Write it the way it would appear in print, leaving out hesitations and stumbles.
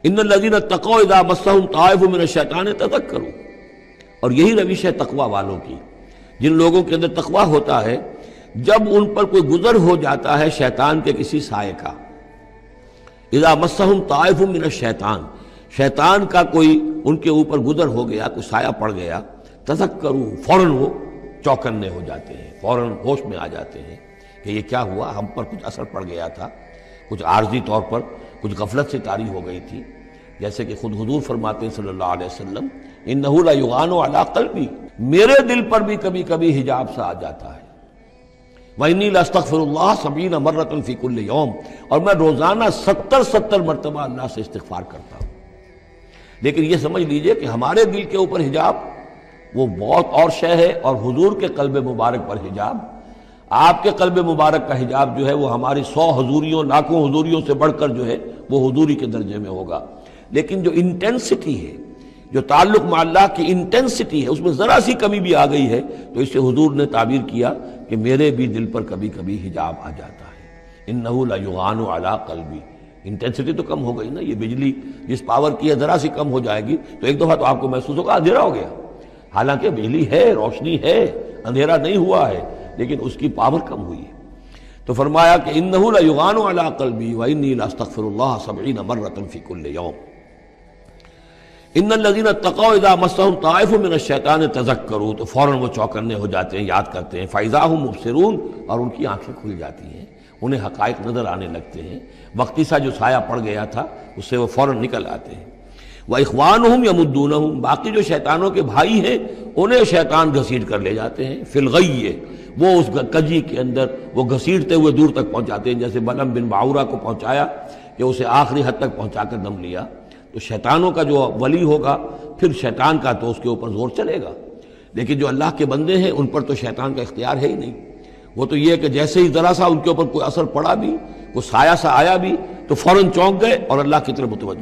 ان الذین اتقوا اذا مسهم طائف من الشیطان تذکروا، اور یہی روش ہے تقوی والوں کی، جن لوگوں کے اندر تقوی ہوتا ہے جب ان پر کوئی گزر ہو جاتا ہے شیطان کے کسی سائے کا، اذا مسهم طائف من الشیطان، شیطان کا کوئی ان کے اوپر گزر ہو گیا، کوئی سایہ پڑ گیا، تذکروا، فوراً وہ چوکنے ہو جاتے ہیں، فوراً ہوش میں آ جاتے ہیں کہ یہ کیا ہوا، ہم پر کچھ اثر پڑ گیا تھا، کچھ عارضی طور پر کچھ غفلت سے طاری ہو گئی تھی، جیسے کہ خود حضور فرماتے ہیں صلی اللہ علیہ وسلم انہ لا یغان علی قلبی، میرے دل پر بھی کبھی کبھی حجاب سا آ جاتا ہے، وانی لاستغفر اللہ 70 مرۃ فی کل یوم، اور میں روزانہ 70 مرتبہ اللہ سے استغفار کرتا ہوں۔ لیکن یہ سمجھ لیجئے کہ ہمارے دل کے اوپر حجاب وہ بہت اور شے ہے، اور حضور کے قلب مبارک پر حجاب، آپ کے قلب مبارک کا حجاب جو ہے وہ ہماری 100 حضوریوں لاکھوں حضوریوں سے بڑھ کر جو ہے وہ حضوری کے درجے میں ہوگا۔ لیکن جو انٹینسٹی ہے، جو تعلق مع اللہ کی انٹینسٹی ہے، اس میں ذرا سی کمی بھی آ گئی ہے تو اس سے حضور نے تعبیر کیا کہ میرے بھی دل پر کبھی کبھی حجاب آ جاتا ہے، انہ لا یغان علی قلبی، انٹینسٹی تو کم ہو گئی نا، یہ بجلی جس پاور کی ہے ذرا سی کم ہو جائے گی تو ایک دفعہ تو آپ کو محسوس ہوگا اندھیرا ہو گیا، حالانکہ بجلی ہے، روشنی ہے، اندھیرا نہیں ہوا ہے، لیکن اس کی پاور کم ہوئی ہے۔ تو فرمایا کہ انہ لا یغان علی قلبی وانی لاستغفر اللہ 70 مرۃ فی کل یوم۔ ان الذین اتقوا اذا مسهم طائف من الشیطان تذکروا، تو فوراً وہ چوکنے ہو جاتے ہیں، یاد کرتے ہیں، فاذا هم مبصرون، اور ان کی آنکھیں کھل جاتی ہیں، انہیں حقائق نظر آنے لگتے ہیں، وقتی سا جو سایہ پڑ گیا تھا اس سے وہ فوراً نکل آتے ہیں۔ وَإِخْوَانُهُمْ يَمُدُّونَهُمْ، باقی جو شیطانوں کے بھائی ہیں انہیں شیطان گھسیٹ کر لے جاتے ہیں، فی الغی، وہ اس کجی کے اندر وہ گھسیٹتے ہوئے دور تک پہنچاتے ہیں، جیسے بلعم بن باعورہ کو پہنچایا کہ اسے آخری حد تک پہنچا کر دم لیا۔ تو شیطانوں کا جو ولی ہوگا پھر شیطان کا تو اس کے اوپر زور چلے گا، لیکن جو اللہ کے بندے ہیں ان پر تو شیطان کا اختیار ہے ہی نہیں، وہ تو یہ کہ جیسے ہی ذرا سا ان کے اوپر کوئی اثر پڑا بھی، کوئی سایہ سا آیا بھی تو فوراً چونک گئے اور اللہ کی طرف متوجہ۔